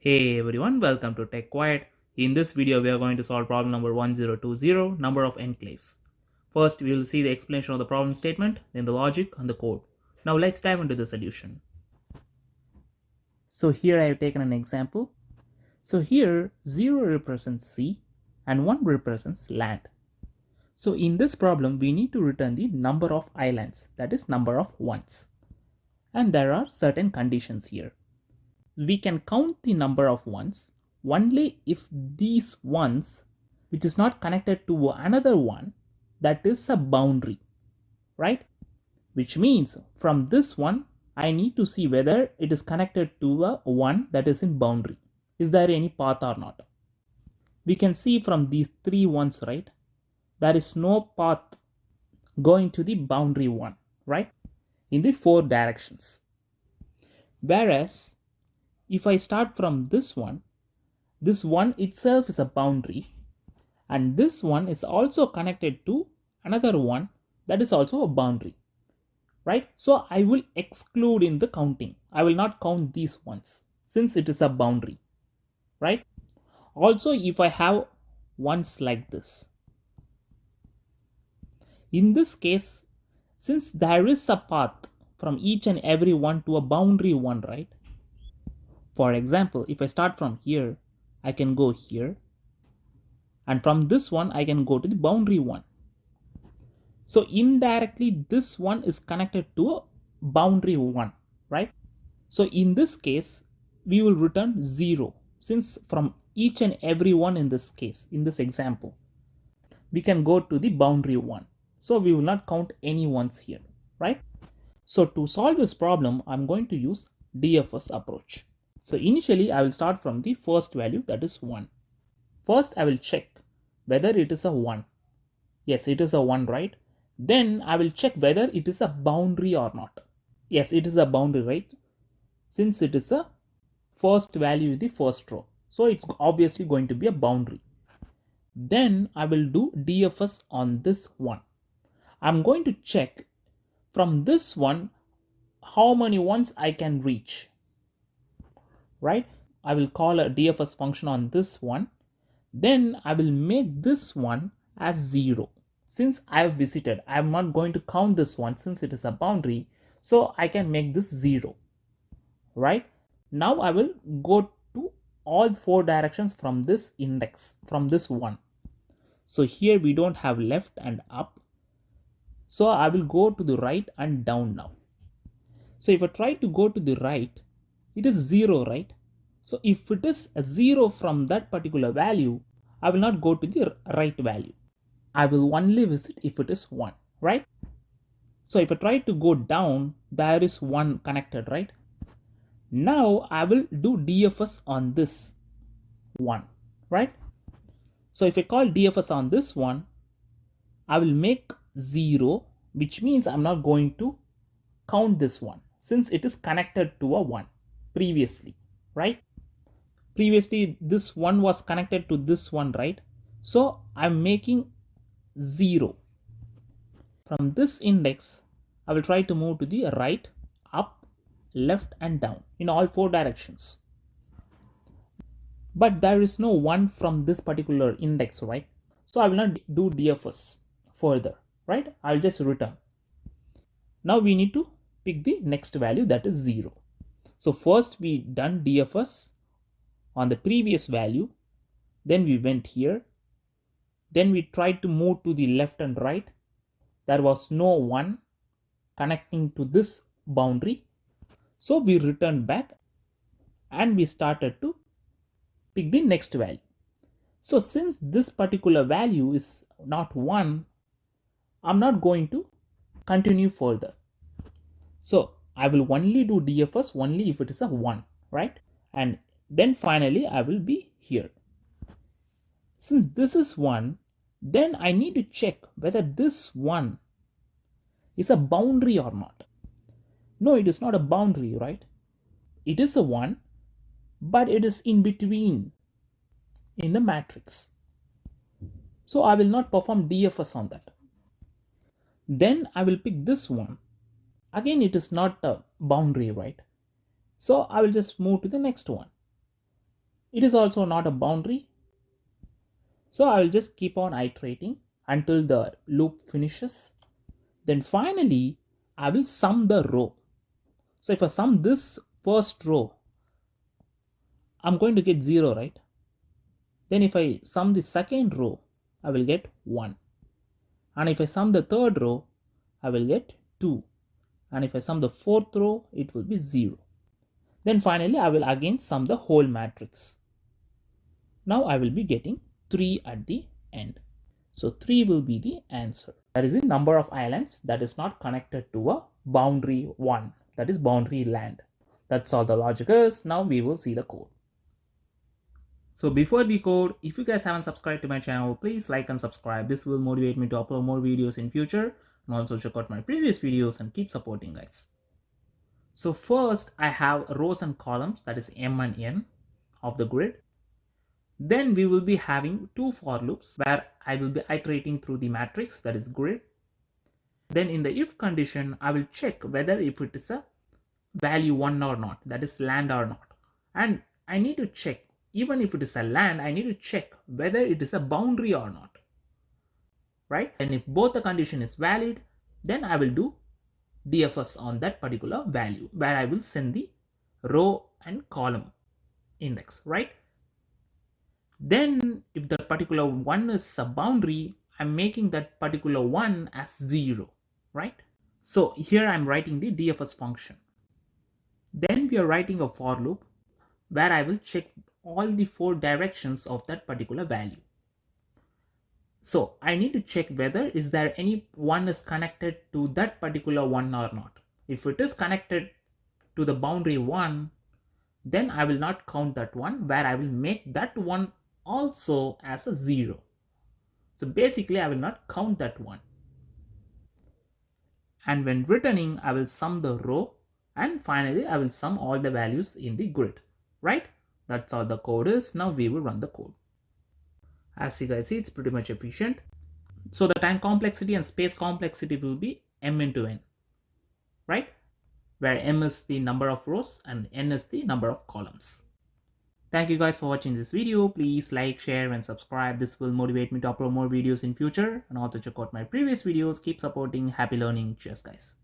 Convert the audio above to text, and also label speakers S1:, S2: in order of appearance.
S1: Hey everyone, welcome to Tech Quiet. In this video, we are going to solve problem number 1020, number of enclaves. First, we will see the explanation of the problem statement, then the logic and the code. Now let's dive into the solution. So here I have taken an example. So here 0 represents sea and 1 represents land. So in this problem, we need to return the number of islands, that is number of ones. And there are certain conditions here. We can count the number of ones only if these ones which is not connected to another one, that is a boundary, right? Which means from this one I need to see whether it is connected to a one that is in boundary. Is there any path or not? We can see from these three ones, right? There is no path going to the boundary one, right? In the four directions. Whereas if I start from this one itself is a boundary, and this one is also connected to another one that is also a boundary, right? So I will exclude in the counting. I will not count these ones since it is a boundary, right? Also, if I have ones like this, in this case, since there is a path from each and every one to a boundary one, right? For example, if I start from here, I can go here, and from this one I can go to the boundary one. So indirectly this one is connected to a boundary one, right? So in this case we will return 0, since from each and every one in this case, in this example, we can go to the boundary one. So we will not count any ones here, right? So to solve this problem, I'm going to use DFS approach. So initially I will start from the first value, that is 1. First I will check whether it is a 1. Yes, it is a 1, right? Then I will check whether it is a boundary or not. Yes, it is a boundary, right? Since it is a first value in the first row, so it's obviously going to be a boundary. Then I will do DFS on this one. I'm going to check from this one how many ones I can reach, right? I will call a DFS function on this one. Then I will make this one as 0. Since I have visited, I am not going to count this one since it is a boundary. So I can make this 0, right? Now I will go to all four directions from this index, from this one. So here we don't have left and up. So I will go to the right and down now. So if I try to go to the right, it is 0, right? So if it is a 0 from that particular value, I will not go to the right value. I will only visit if it is 1, right? So if I try to go down, there is 1 connected, right? Now I will do DFS on this one, right? So if I call DFS on this one, I will make 0, which means I'm not going to count this one since it is connected to a 1 previously, right? Previously this one was connected to this one, right? So I'm making 0. From this index, I will try to move to the right, up, left and down in all four directions. But there is no 1 from this particular index, right? So I will not do DFS further, right? I'll just return. Now we need to pick the next value, that is 0. So first we done DFS on the previous value, then we went here, then we tried to move to the left and right. There was no 1 connecting to this boundary, so we returned back and we started to pick the next value. So since this particular value is not 1, I'm not going to continue further. So I will only do DFS only if it is a 1, right? And then finally I will be here. Since this is 1, then I need to check whether this 1 is a boundary or not. No, it is not a boundary, right? It is a 1, but it is in between in the matrix. So I will not perform DFS on that. Then I will pick this one. Again, it is not a boundary, right? So I will just move to the next one. It is also not a boundary. So I will just keep on iterating until the loop finishes. Then finally, I will sum the row. So if I sum this first row, I'm going to get 0, right? Then if I sum the second row, I will get 1. And if I sum the third row, I will get 2. And if I sum the fourth row, it will be 0. Then finally, I will again sum the whole matrix. Now I will be getting 3 at the end. So 3 will be the answer. That is the number of islands that is not connected to a boundary 1, that is boundary land. That's all the logic is. Now we will see the code. So before we code, if you guys haven't subscribed to my channel, please like and subscribe. This will motivate me to upload more videos in future, and also check out my previous videos and keep supporting, guys. So first I have rows and columns, that is M and N of the grid. Then we will be having two for loops where I will be iterating through the matrix, that is grid. Then in the if condition, I will check whether if it is a value 1 or not, that is land or not. And I need to check, even if it is a land, I need to check whether it is a boundary or not, right? And if both the condition is valid, then I will do DFS on that particular value where I will send the row and column index, right? Then if the particular one is a boundary, I'm making that particular one as 0, right? So here I'm writing the DFS function. Then we are writing a for loop where I will check all the 4 directions of that particular value. So I need to check whether is there any one is connected to that particular one or not. If it is connected to the boundary 1, then I will not count that one, where I will make that one also as a 0. So basically I will not count that one. And when returning, I will sum the row, and finally I will sum all the values in the grid, right? That's all the code is. Now we will run the code. As you guys see, it's pretty much efficient. So the time complexity and space complexity will be m into n, right? Where m is the number of rows and n is the number of columns. Thank you guys for watching this video. Please like, share and subscribe. This will motivate me to upload more videos in future, and also check out my previous videos. Keep supporting. Happy learning. Cheers guys.